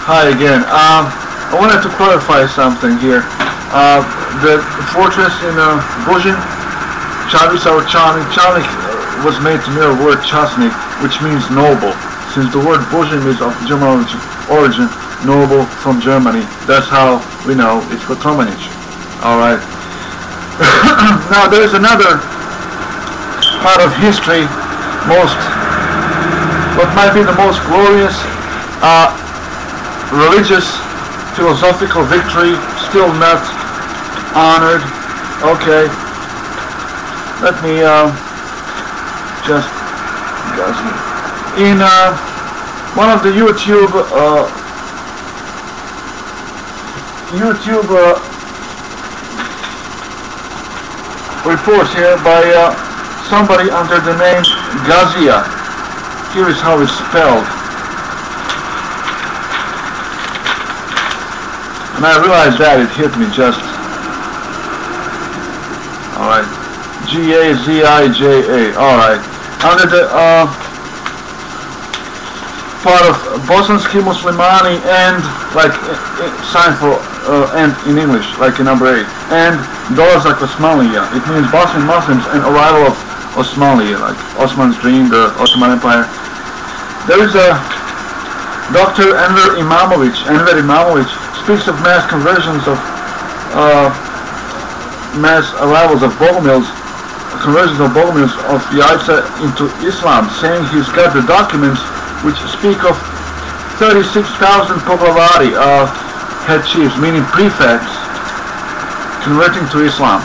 Hi again. I wanted to clarify something here. The fortress in Bosnia, Čavica or Čanik was made to mirror the word Časnik, which means noble. Since the word Bosnian is of German origin, noble from Germany, that's how we know it's Kotomanić. Alright. Now there is another part of history, what might be the most glorious religious philosophical victory, still not honored. Okay, let me just in one of the YouTube reports here by somebody under the name Gazia. Here is how it's spelled. And I realized that it hit me just. Alright. G-A-Z-I-J-A. Alright. Under the part of Bosanski Muslimani and like sign for and in English, like in number 8. And Dolazak Osmanliya. It means Bosnian Muslims and arrival of Osmanliya, like Osman's dream, the Ottoman Empire. There is a Dr. Enver Imamović speaks of mass conversions of mass arrivals of Bogomils, conversions of Bogomils of Yaitsa into Islam, saying he's got the documents which speak of 36,000 Poglavari, head chiefs, meaning prefects, converting to Islam.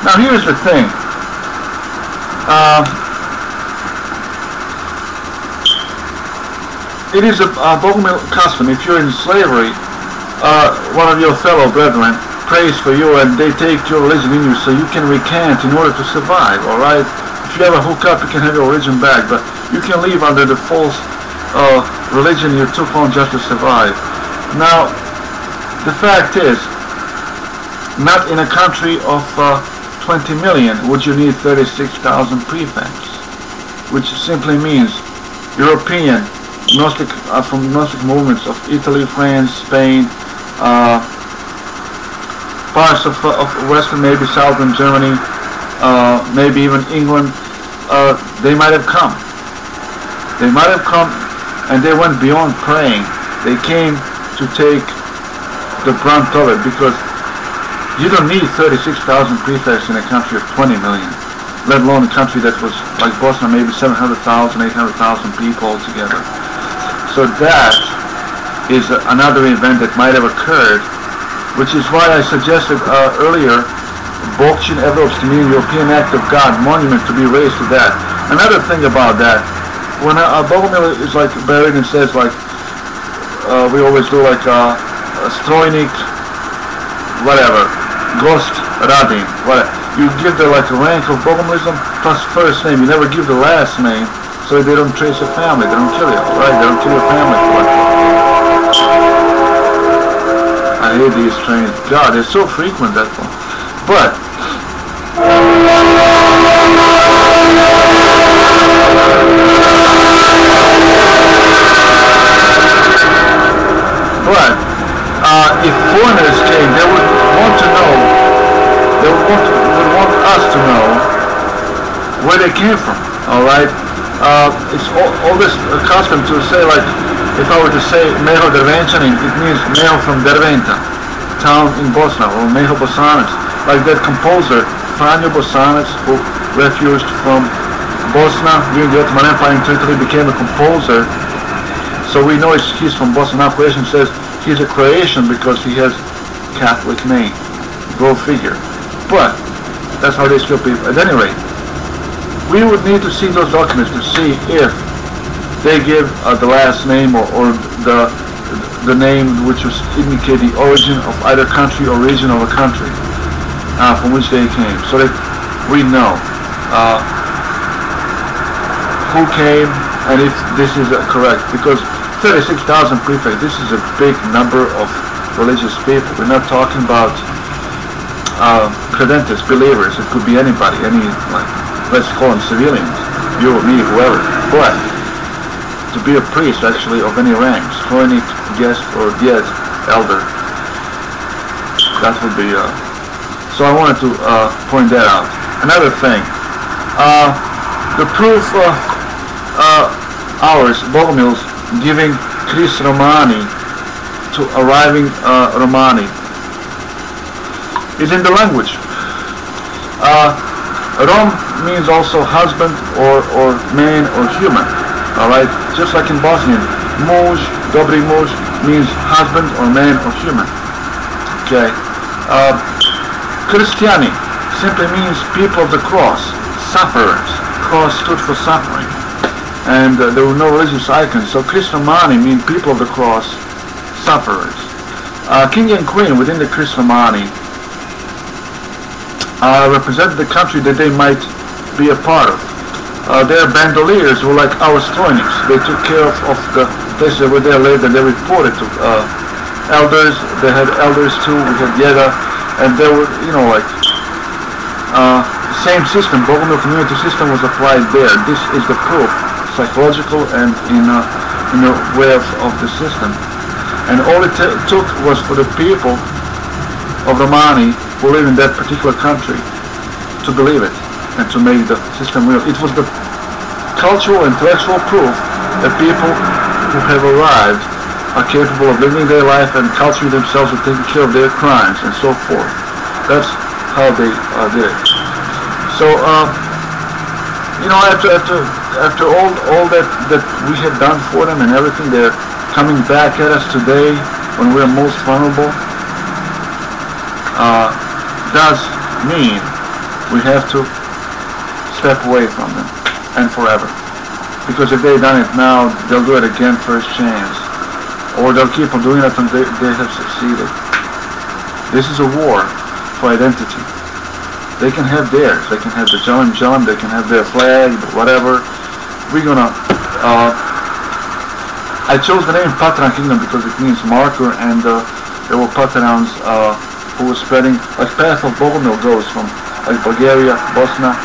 Now here's the thing. It is a Bogomil custom. If you're in slavery, one of your fellow brethren prays for you and they take your religion in you so you can recant in order to survive, alright? If you ever hook up, you can have your religion back, but you can leave under the false religion you took on just to survive. Now, the fact is, not in a country of 20 million would you need 36,000 prefects, which simply means European, Gnostic, from Gnostic movements of Italy, France, Spain, parts of Western, maybe Southern Germany, maybe even England. They might have come. They might have come, and they went beyond praying. They came to take the brunt of it, because you don't need 36,000 prefects in a country of 20 million, let alone a country that was like Bosnia, maybe 700,000, 800,000 people altogether. So that is another event that might have occurred, which is why I suggested earlier Bosnian European Act of God monument to be raised to that. Another thing about that, when a Bogomil is like buried and says like, we always do like strojnik, whatever, gost radin, whatever. You give the like rank of Bogomilism plus first name. You never give the last name, so they don't trace your family. They don't kill you, right? They don't kill your family. I hate these trains. God, they're so frequent, that one. But if foreigners came, they would want to know. They would want us to know where they came from. All right. It's all this custom to say, like, if I were to say Meho Dervenčanin, it means Meho from Derventa, town in Bosnia, or Meho Bosanac, like that composer Franjo Bosanac, who refuged from Bosnia during the Ottoman Empire into Italy, became a composer. So we know he's from Bosnia. Now Croatian says he's a Croatian because he has Catholic name. Go figure. But that's how they still people. At any rate, we would need to see those documents to see if they give the last name or the name which was indicate the origin of either country or region of a country from which they came, so that we know who came and if this is correct. Because 36,000 prefects, this is a big number of religious people. We're not talking about credentes, believers. It could be anybody, any, like, let's call them civilians, you or me, whoever. But to be a priest, actually, of any ranks, dostojnik, guest, or djed, elder. That would be, so I wanted to point that out. Another thing, the proof ours, Bogomil's, giving Chris Romani to arriving Romani is in the language. Rom means also husband or man or human. Alright, just like in Bosnian, muž, dobri muž means husband or man or human. Okay. Christiani simply means people of the cross, sufferers. Cross stood for suffering, and there were no religious icons. So Chris Romani mean people of the cross, sufferers. King and queen within the Chris Romani represented the country that they might be a part of. Their bandoliers were like our stojniks. They took care of the places where they lived, and they reported to elders. They had elders too. We had Jeda, and they were, you know, like same system. Bogomil community system was applied there. This is the proof, psychological and in a way of the system. And all it took was for the people of Romani who live in that particular country to believe it and to make the system real. It was the cultural, intellectual proof that people who have arrived are capable of living their life and culturing themselves and taking care of their crimes and so forth. That's how they did it. So, you know, after all that we have done for them and everything, they're coming back at us today when we're most vulnerable. Does mean we have to step away from them and forever. Because if they've done it now, they'll do it again first chance. Or they'll keep on doing it until they have succeeded. This is a war for identity. They can have theirs. They can have the Jalim, they can have their flag, whatever. We're gonna... I chose the name Pateran Kingdom because it means marker, and there were Paterans who were spreading, like path of Bogomil goes from like Bulgaria, Bosna,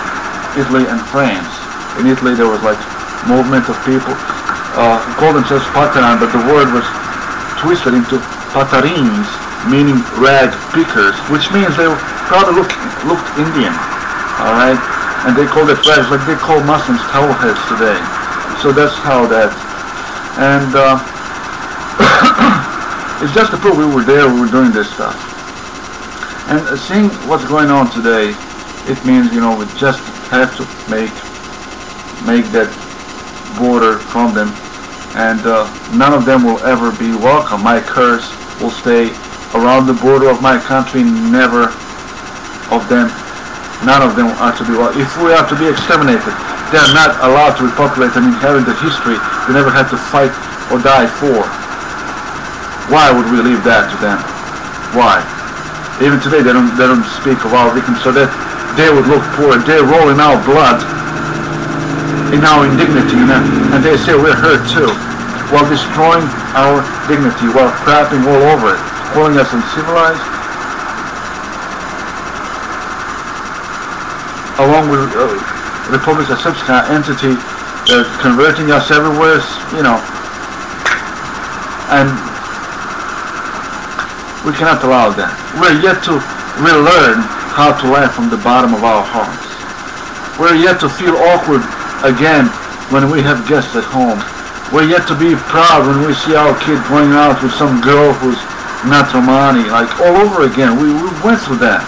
Italy, and France. In Italy there was like movement of people who called themselves Pateran, but the word was twisted into Paterins, meaning rag pickers, which means they probably looked Indian, alright? And they called it rags, like they call Muslims towel heads today. So that's how that. And it's just to prove we were there, we were doing this stuff. And seeing what's going on today, it means, you know, we just have to make that border from them, and none of them will ever be welcome. My curse will stay around the border of my country, never of them. None of them are to be welcome. If we are to be exterminated, they are not allowed to repopulate and inherit the history they never had to fight or die for. Why would we leave that to them? Why? Even today they don't speak of our victims, so that they would look poor. They roll in our blood, in our indignity, and they say we're hurt too, while destroying our dignity, while crapping all over it, calling us uncivilized, along with Republika Srpska entity converting us everywhere, you know, and we cannot allow that. We're yet to relearn how to laugh from the bottom of our hearts. We're yet to feel awkward again when we have guests at home. We're yet to be proud when we see our kid going out with some girl who's not Romani, like all over again. We went through that.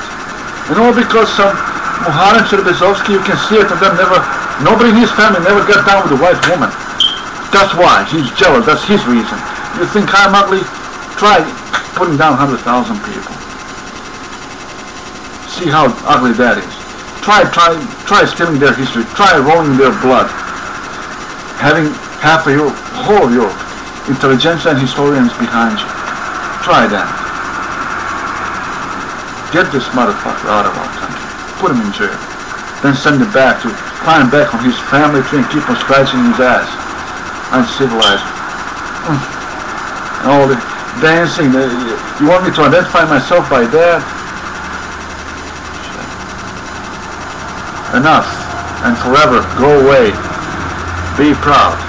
And all because some Muharrem Sherbezovsky, you can see it, and then nobody in his family never got down with a white woman. That's why. He's jealous. That's his reason. You think I'm ugly? Try putting down 100,000 people. See how ugly that is. Try stealing their history. Try rolling their blood. Having half of Europe, whole of Europe, intelligentsia and historians behind you. Try that. Get this motherfucker out of our country. Put him in jail. Then send him back to climb back on his family tree and keep on scratching his ass. Uncivilized. And all the dancing. You want me to identify myself by that? Enough. And forever. Go away. Be proud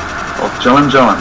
of Jalim Jalim.